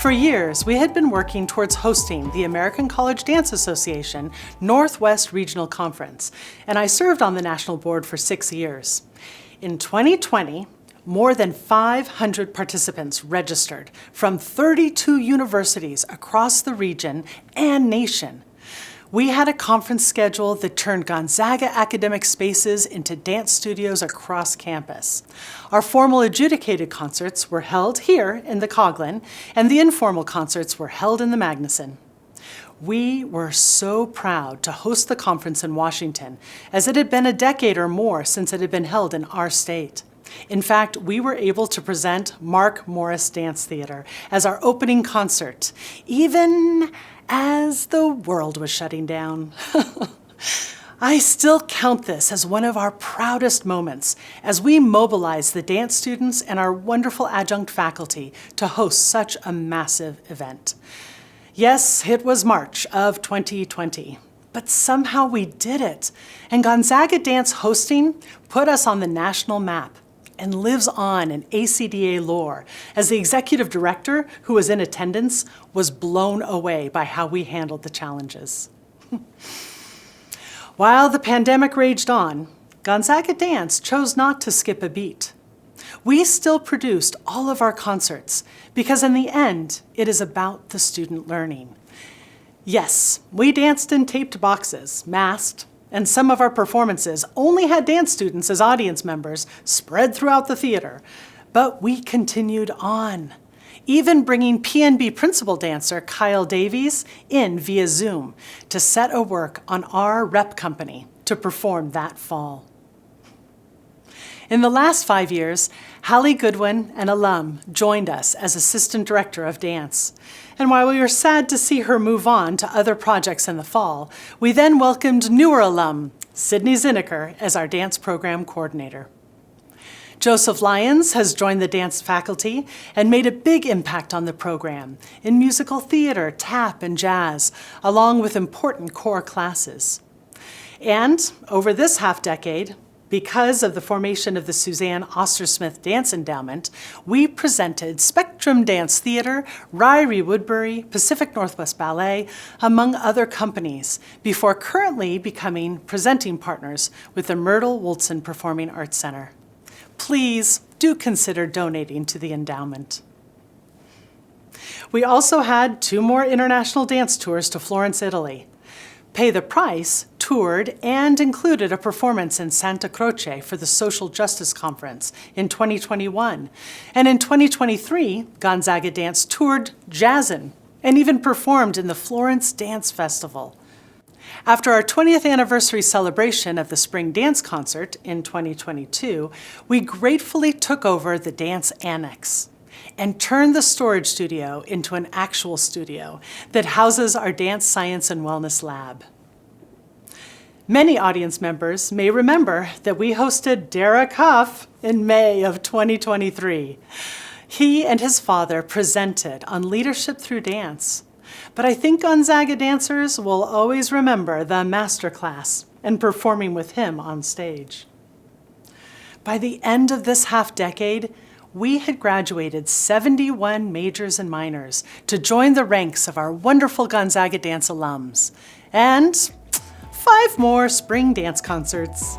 For years, we had been working towards hosting the American College Dance Association Northwest Regional Conference, and I served on the national board for 6 years. In 2020, more than 500 participants registered from 32 universities across the region and nation. We had a conference schedule that turned Gonzaga academic spaces into dance studios across campus. Our formal adjudicated concerts were held here in the Coughlin, and the informal concerts were held in the Magnuson. We were so proud to host the conference in Washington, as it had been a decade or more since it had been held in our state. In fact, we were able to present Mark Morris Dance Theater as our opening concert, even as the world was shutting down. I still count this as one of our proudest moments as we mobilized the dance students and our wonderful adjunct faculty to host such a massive event. Yes, it was March of 2020, but somehow we did it, and Gonzaga Dance hosting put us on the national map and lives on in ACDA lore, as the executive director, who was in attendance, was blown away by how we handled the challenges. While the pandemic raged on, Gonzaga Dance chose not to skip a beat. We still produced all of our concerts, because in the end, it is about the student learning. Yes, we danced in taped boxes, masked, and some of our performances only had dance students as audience members spread throughout the theater. But we continued on, even bringing PNB principal dancer Kyle Davies in via Zoom to set a work on our rep company to perform that fall. In the last 5 years, Hallie Goodwin, an alum, joined us as Assistant Director of Dance. And while we were sad to see her move on to other projects in the fall, we then welcomed newer alum, Sydney Zinneker, as our Dance Program Coordinator. Joseph Lyons has joined the dance faculty and made a big impact on the program in musical theater, tap, and jazz, along with important core classes. And over this half-decade, because of the formation of the Suzanne Ostersmith Dance Endowment, we presented Spectrum Dance Theater, Ryrie Woodbury, Pacific Northwest Ballet, among other companies, before currently becoming presenting partners with the Myrtle Woolson Performing Arts Center. Please do consider donating to the endowment. We also had 2 more international dance tours to Florence, Italy. Pay the Price toured and included a performance in Santa Croce for the Social Justice Conference in 2021. And in 2023, Gonzaga Dance toured Jazzin' and even performed in the Florence Dance Festival. After our 20th anniversary celebration of the Spring Dance Concert in 2022, we gratefully took over the Dance Annex and turned the storage studio into an actual studio that houses our Dance Science and Wellness Lab. Many audience members may remember that we hosted Derek Huff in May of 2023. He and his father presented on leadership through dance, but I think Gonzaga dancers will always remember the masterclass and performing with him on stage. By the end of this half-decade, we had graduated 71 majors and minors to join the ranks of our wonderful Gonzaga Dance alums, and 5 more spring dance concerts.